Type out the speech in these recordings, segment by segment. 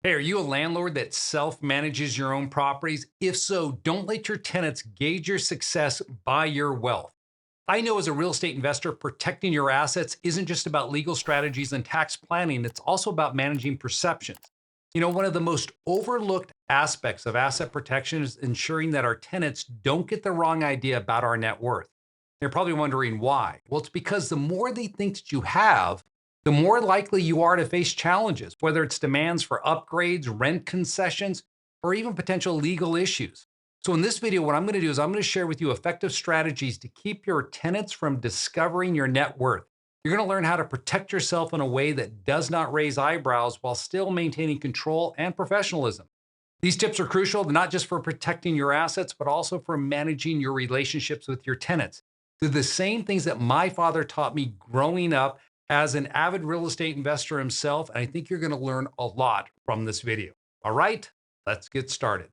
Hey, are you a landlord that self manages your own properties? If so, don't let your tenants gauge your success by your wealth. I know as a real estate investor, protecting your assets isn't just about legal strategies and tax planning, it's also about managing perceptions. One of the most overlooked aspects of asset protection is ensuring that our tenants don't get the wrong idea about our net worth. You're probably wondering why. Well, it's because the more they think that you have, the more likely you are to face challenges, whether it's demands for upgrades, rent concessions, or even potential legal issues. So, in this video, what I'm going to do is I'm going to share with you effective strategies to keep your tenants from discovering your net worth. You're going to learn how to protect yourself in a way that does not raise eyebrows while still maintaining control and professionalism. These tips are crucial, not just for protecting your assets, but also for managing your relationships with your tenants. They're the same things that my father taught me growing up as an avid real estate investor himself. And I think you're going to learn a lot from this video. All right, let's get started.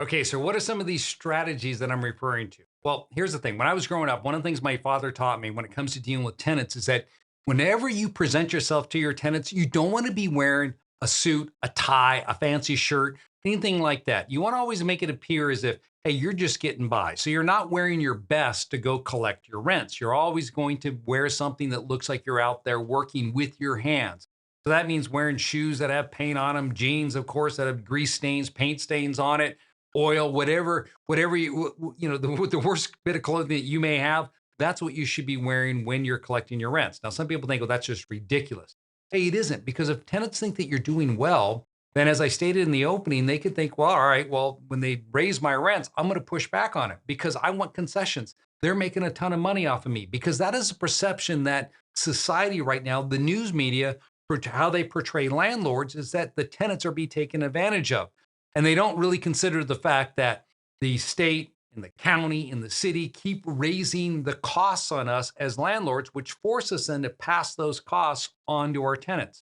Okay, so what are some of these strategies that I'm referring to? Well, here's the thing. When I was growing up, one of the things my father taught me when it comes to dealing with tenants is that whenever you present yourself to your tenants, you don't want to be wearing a suit, a tie, a fancy shirt, anything like that. You want to always make it appear as if, hey, you're just getting by. So you're not wearing your best to go collect your rents. You're always going to wear something that looks like you're out there working with your hands. So that means wearing shoes that have paint on them, jeans, of course, that have grease stains, paint stains on it, oil, whatever the worst bit of clothing that you may have, that's what you should be wearing when you're collecting your rents. Now, some people think, well, that's just ridiculous. Hey, it isn't, because if tenants think that you're doing well, then as I stated in the opening, they could think, well, all right, well, when they raise my rents, I'm going to push back on it because I want concessions. They're making a ton of money off of me, because that is a perception that society right now, the news media, for how they portray landlords, is that the tenants are being taken advantage of. And they don't really consider the fact that the state and the county and the city keep raising the costs on us as landlords, which force us then to pass those costs on to our tenants.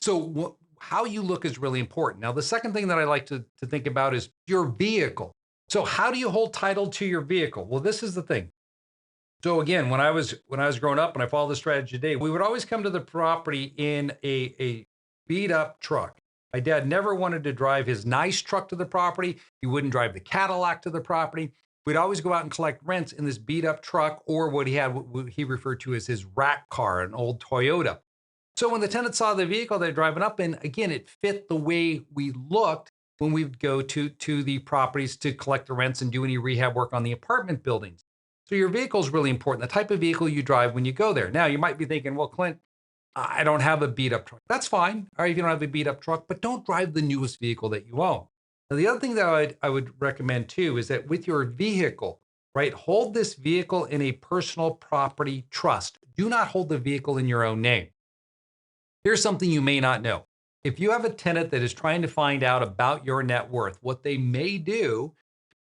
So, how you look is really important. Now, the second thing that I like to think about is your vehicle. So, how do you hold title to your vehicle? Well, this is the thing. So again, when I was growing up and I followed the strategy today, we would always come to the property in a beat up truck. My dad never wanted to drive his nice truck to the property. He wouldn't drive the Cadillac to the property. We'd always go out and collect rents in this beat up truck, or what he had, what he referred to as his rack car, an old Toyota. So when the tenant saw the vehicle they're driving up in, again, it fit the way we looked when we would go to the properties to collect the rents and do any rehab work on the apartment buildings. So your vehicle is really important, the type of vehicle you drive when you go there. Now, you might be thinking, well, Clint, I don't have a beat up truck. That's fine. All right, if you don't have a beat up truck, but don't drive the newest vehicle that you own. Now, the other thing that I would recommend too is that with your vehicle, right, hold this vehicle in a personal property trust. Do not hold the vehicle in your own name. Here's something you may not know. If you have a tenant that is trying to find out about your net worth, what they may do,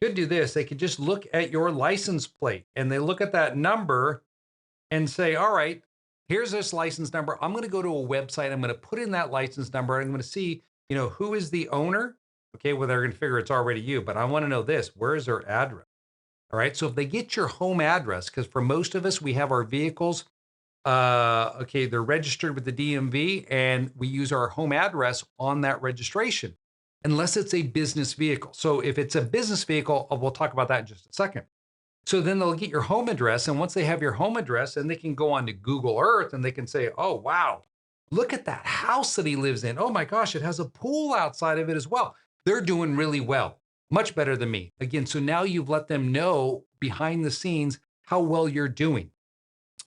could do this. They could just look at your license plate and they look at that number and say, all right, here's this license number. I'm going to go to a website. I'm going to put in that license number. I'm going to see, who is the owner. Okay, well, they're going to figure it's already you, but I want to know this. Where is their address? All right. So if they get your home address, because for most of us, we have our vehicles okay, they're registered with the DMV and we use our home address on that registration, unless it's a business vehicle. So if it's a business vehicle, we'll talk about that in just a second. So then they'll get your home address. And once they have your home address, then they can go on to Google Earth and they can say, oh, wow, look at that house that he lives in. Oh my gosh, it has a pool outside of it as well. They're doing really well, much better than me. Again, so now you've let them know behind the scenes how well you're doing.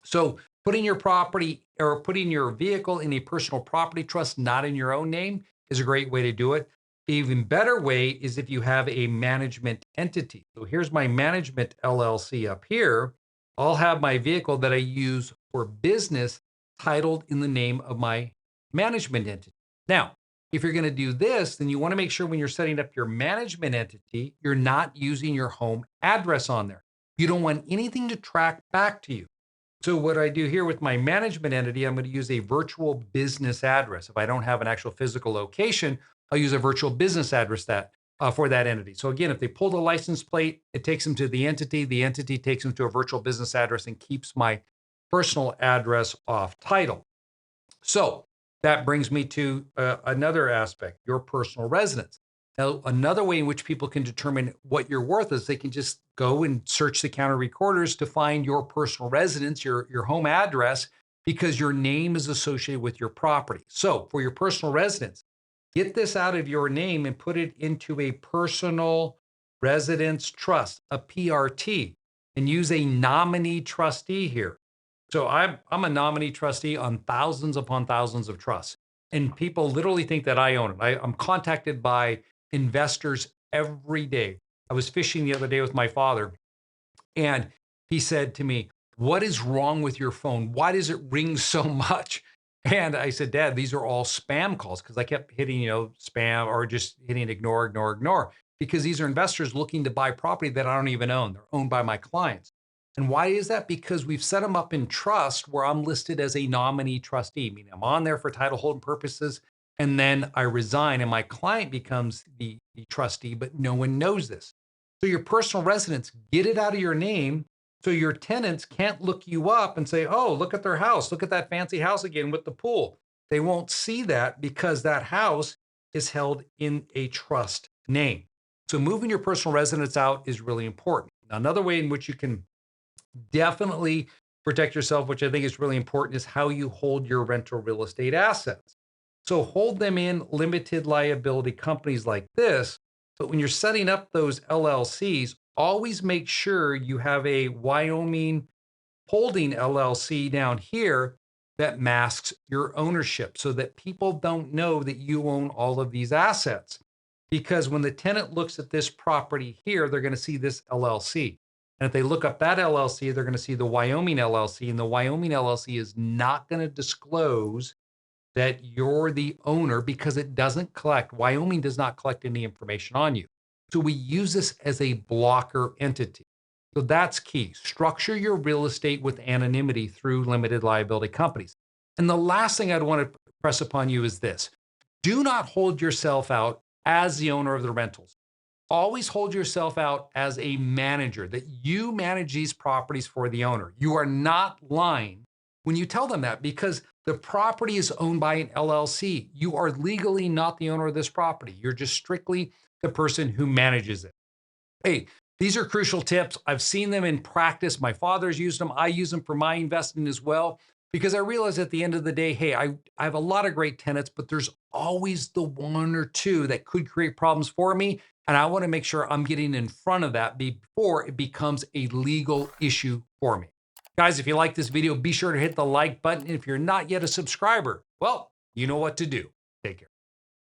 So putting your property or putting your vehicle in a personal property trust, not in your own name, is a great way to do it. Even better way is if you have a management entity. So here's my management LLC up here. I'll have my vehicle that I use for business titled in the name of my management entity. Now, if you're going to do this, then you want to make sure when you're setting up your management entity, you're not using your home address on there. You don't want anything to track back to you. So what I do here with my management entity, I'm going to use a virtual business address. If I don't have an actual physical location, I'll use a virtual business address that for that entity. So again, if they pull the license plate, it takes them to the entity. The entity takes them to a virtual business address and keeps my personal address off title. So That brings me to another aspect, your personal residence. Now, another way in which people can determine what your worth is, they can just go and search the county recorders to find your personal residence, your home address, because your name is associated with your property. So for your personal residence, get this out of your name and put it into a personal residence trust, a PRT, and use a nominee trustee here. So I'm a nominee trustee on thousands upon thousands of trusts. And people literally think that I own it. I'm contacted by investors every day. I was fishing the other day with my father, and he said to me, "What is wrong with your phone? Why does it ring so much?" And I said, "Dad, these are all spam calls," because I kept hitting, spam or just hitting ignore, ignore, ignore, because these are investors looking to buy property that I don't even own. They're owned by my clients. And why is that? Because we've set them up in trust where I'm listed as a nominee trustee, meaning I'm on there for title holding purposes. And then I resign and my client becomes the trustee, but no one knows this. So your personal residence, get it out of your name so your tenants can't look you up and say, "Oh, look at their house. Look at that fancy house again with the pool." They won't see that because that house is held in a trust name. So moving your personal residence out is really important. Now, another way in which you can definitely protect yourself, which I think is really important, is how you hold your rental real estate assets. So hold them in limited liability companies like this. But when you're setting up those LLCs, always make sure you have a Wyoming holding LLC down here that masks your ownership so that people don't know that you own all of these assets. Because when the tenant looks at this property here, they're going to see this LLC. And if they look up that LLC, they're going to see the Wyoming LLC. And the Wyoming LLC is not going to disclose that you're the owner because it doesn't collect. Wyoming does not collect any information on you. So we use this as a blocker entity. So that's key. Structure your real estate with anonymity through limited liability companies. And the last thing I'd want to press upon you is this: do not hold yourself out as the owner of the rentals. Always hold yourself out as a manager, that you manage these properties for the owner. You are not lying when you tell them that, because the property is owned by an LLC. You are legally not the owner of this property. You're just strictly the person who manages it. Hey, these are crucial tips. I've seen them in practice. My father's used them. I use them for my investing as well, because I realize at the end of the day, hey, I have a lot of great tenants, but there's always the one or two that could create problems for me. And I want to make sure I'm getting in front of that before it becomes a legal issue for me. Guys, if you like this video, be sure to hit the like button. If you're not yet a subscriber, well, you know what to do. Take care.